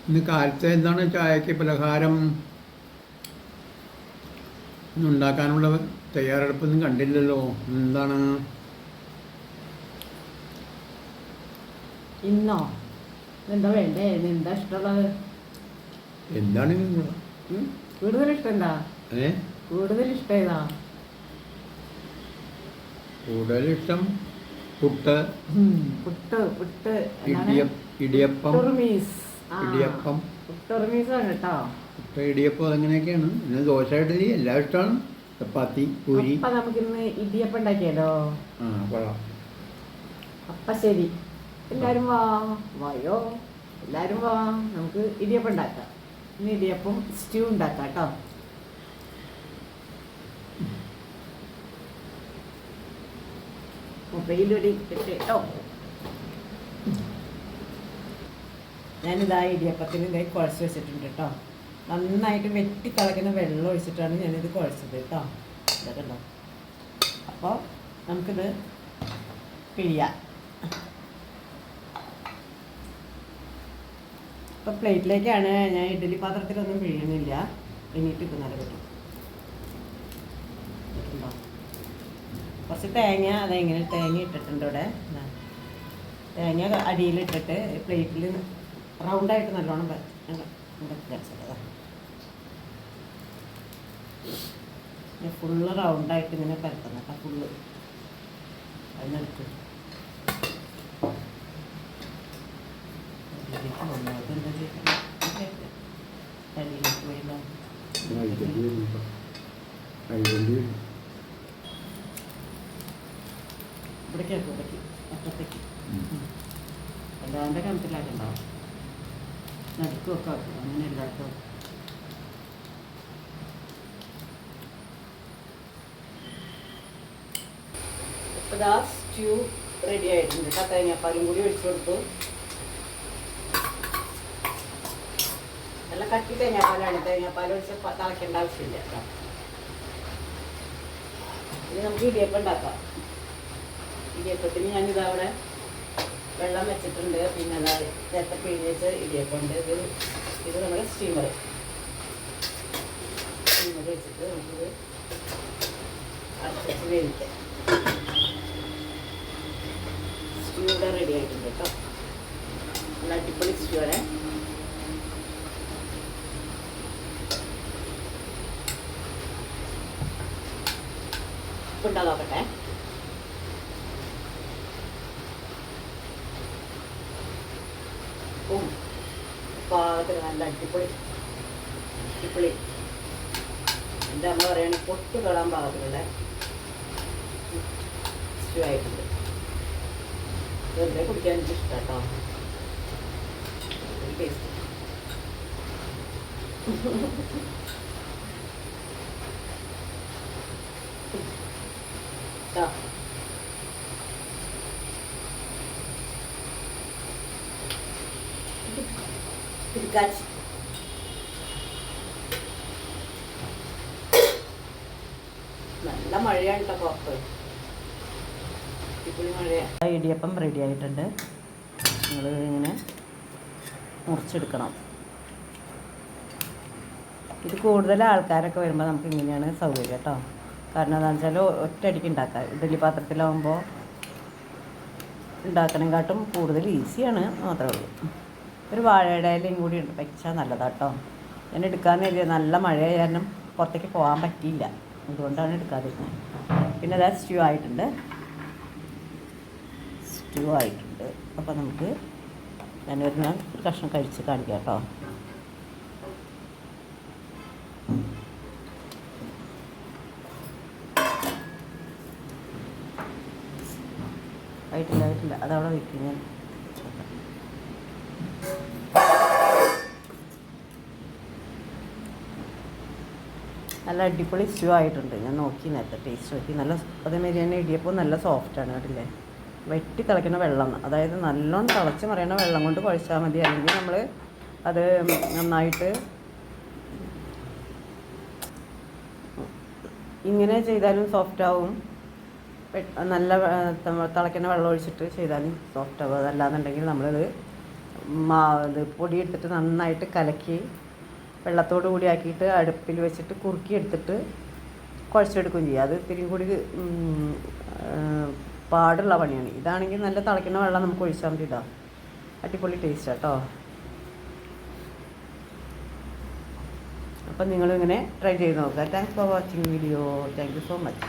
ഇന്ന് കാലത്ത് എന്താണ് ചായക്ക് പലഹാരം ഉണ്ടാക്കാനുള്ള തയ്യാറെടുപ്പൊന്നും കണ്ടില്ലല്ലോ. എന്താണ് ഇന്നോ? എന്താ വേണ്ടേ? എന്താ ഇഷ്ടമുള്ളത്? എന്താണ് കൂടുതൽ ഇഷ്ടം എന്താ? കൂടുതൽ ഇഷ്ടം ഏതാ? കൂടുതലിഷ്ടം പുട്ട്, പുട്ട് പുട്ട് ഇടിയപ്പം. ഇടിയപ്പം പുട്ടുറുമീസാണ് കേട്ടോ. പുട്ട്, ഇടിയപ്പം അങ്ങനെയൊക്കെയാണ്. പിന്നെ ദോശ, ഇഡലി എല്ലാം ഇഷ്ടമാണ്. ചപ്പാത്തി, പൂരി. അപ്പം നമുക്കിന്ന് ഇടിയപ്പം ഉണ്ടാക്കിയാലോ? കൊള്ളാം. അപ്പം ശരി, എല്ലാവരും വായോ, എല്ലാവരും വാ, നമുക്ക് ഇടിയപ്പം ഉണ്ടാക്കാം. ഇന്ന് ഇടിയപ്പം സ്റ്റ്യൂ ഉണ്ടാക്കാം കേട്ടോ. മൊബൈലൊടി കേട്ടോ. ഞാനിതാ ഇടിയപ്പത്തിന് ഇതേ കുഴച്ച് വെച്ചിട്ടുണ്ട് കേട്ടോ. നന്നായിട്ട് വെട്ടി തിളയ്ക്കുന്ന വെള്ളം ഒഴിച്ചിട്ടാണ് ഞാനിത് കുഴച്ചത് കേട്ടോ. ഇതൊക്കെ ഉണ്ടോ? അപ്പോൾ നമുക്കിത് പിഴിയാം. ഇപ്പോൾ പ്ലേറ്റിലേക്കാണ്. ഞാൻ ഇഡ്ഡലി പാത്രത്തിലൊന്നും പിഴിയുന്നില്ല. എണീറ്റ് നല്ല പറ്റും. ഉണ്ടോ? കുറച്ച് തേങ്ങ, അതെങ്ങനെ തേങ്ങ ഇട്ടിട്ടുണ്ട് ഇവിടെ. തേങ്ങ അടിയിലിട്ടിട്ട് പ്ലേറ്റിൽ റൗണ്ടായിട്ട് നല്ലോണം ഫുള്ള് റൗണ്ടായിട്ട് ഇങ്ങനെ പരത്തണം കേട്ടോ. ഫുള്ള് അതിനടുത്ത് ഇവിടേക്കാക്കും, ഇവിടേക്ക് അറ്റത്തേക്ക് എല്ലാവരുടെ കണത്തിലാക്കുണ്ടാവും. നടുക്കൊക്കെ ആക്കും, അങ്ങനെ എല്ലാവർക്കും. ഇപ്പോൾ ഇതാ സ്റ്റ്യൂ റെഡി ആയിട്ടുണ്ട് കേട്ടോ. തേങ്ങാപ്പാലും കൂടി ഒഴിച്ചു കൊടുത്തു. നല്ല കട്ടി തേങ്ങാപ്പാലാണ്. തേങ്ങാപ്പാൽ ഒഴിച്ച് തിളയ്ക്കേണ്ട ആവശ്യമില്ല കേട്ടോ. ഇനി നമുക്ക് ഇടിയപ്പം ഉണ്ടാക്കാം. ഇടിയപ്പത്തിന് ഞാനിതവിടെ വെള്ളം വെച്ചിട്ടുണ്ട്. പിന്നെ അതാ നേരത്തെ പിഴിഞ്ഞ് വെച്ച് ഇടിയപ്പമുണ്ട്. ഇത് നമ്മുടെ സ്റ്റീമർ വെച്ചിട്ട് നമുക്കിത് അടച്ച് വേവിക്കാം. സ്റ്റ്യൂ ഇവിടെ റെഡി ആയിട്ടുണ്ട് കേട്ടോ. നല്ല അടിപൊളി സ്റ്റ്യൂ ആണ്. ഉണ്ടാകാട്ടെ. പാകത്തിന് നല്ല അടിപൊളി അടിപൊളി. എൻ്റെ അമ്മ പറയുകയാണെങ്കിൽ പൊട്ട് തൊടാൻ പാകത്തിലുള്ള സ്റ്റ്യൂ ആയിട്ടുണ്ട്. വെറുതെ കുടിക്കാൻ എനിക്ക് ഇഷ്ടം കേട്ടോ. ടേസ്റ്റ് കാച്ചി നല്ല മഴയാണ് കേട്ടോ പുറത്ത്. ഇപ്പോഴും മഴയാണ്. ഇടിയപ്പം റെഡി ആയിട്ടുണ്ട്. നിങ്ങൾ ഇങ്ങനെ മുറിച്ചെടുക്കണം. ഇത് കൂടുതൽ ആൾക്കാരൊക്കെ വരുമ്പോൾ നമുക്ക് ഇങ്ങനെയാണ് സൗകര്യം കേട്ടോ. കാരണം എന്താണെന്ന് വെച്ചാൽ ഒറ്റയടിക്ക് ഉണ്ടാക്കാം. ഇഡ്ഡലി പാത്രത്തിലാവുമ്പോൾ ഉണ്ടാക്കണേക്കാട്ടും കൂടുതൽ ഈസിയാണ് മാത്രമേ ഉള്ളൂ. ഒരു വാഴയുടെ ഇലയും കൂടി വെച്ചാൽ നല്ലതാണ് കേട്ടോ. ഞാൻ എടുക്കാമെന്ന് നല്ല മഴ കാരണം പുറത്തേക്ക് പോകാൻ പറ്റിയില്ല, അതുകൊണ്ടാണ് എടുക്കാതിരുന്നത്. പിന്നെ അതാ സ്റ്റ്യൂ ആയിട്ടുണ്ട്. അപ്പോൾ നമുക്ക് ഞാനൊരു കഷ്ണം കഴിച്ച് കാണിക്കാം കേട്ടോ. ആയിട്ടില്ല അതവിടെ വയ്ക്കും ഞാൻ. നല്ല അടിപൊളി സ്റ്റ്യൂ ആയിട്ടുണ്ട്. ഞാൻ നോക്കി നേരത്തെ ടേസ്റ്റ് നോക്കി. നല്ല അതേമാതിരി തന്നെ ഇടിയപ്പോൾ നല്ല സോഫ്റ്റാണ് കേട്ടില്ലേ. വെട്ടി തിളയ്ക്കുന്ന വെള്ളം, അതായത് നല്ലോണം തിളച്ച് മറിയണ വെള്ളം കൊണ്ട് കുഴച്ചാൽ മതി. അല്ലെങ്കിൽ നമ്മൾ അത് നന്നായിട്ട് ഇങ്ങനെ ചെയ്താലും സോഫ്റ്റാവും. നല്ല തിളയ്ക്കുന്ന വെള്ളം ഒഴിച്ചിട്ട് ചെയ്താലും സോഫ്റ്റ് ആവും. അതല്ലാന്നുണ്ടെങ്കിൽ നമ്മളത് ഇത് പൊടി എടുത്തിട്ട് നന്നായിട്ട് കലക്കി വെള്ളത്തോട് കൂടി ആക്കിയിട്ട് അടുപ്പിൽ വെച്ചിട്ട് കുറുക്കി എടുത്തിട്ട് കുഴച്ചെടുക്കുകയും ചെയ്യുക. അത് ഇത്തിരിയും കൂടി പാടുള്ള പണിയാണ്. ഇതാണെങ്കിൽ നല്ല തിളയ്ക്കുന്ന വെള്ളം നമുക്ക് ഒഴിച്ചാൽ മതി. ഇതാ അടിപൊളി ടേസ്റ്റ് കേട്ടോ. അപ്പം നിങ്ങളിങ്ങനെ ട്രൈ ചെയ്ത് നോക്കുക. Thanks for watching video. Thank you so much.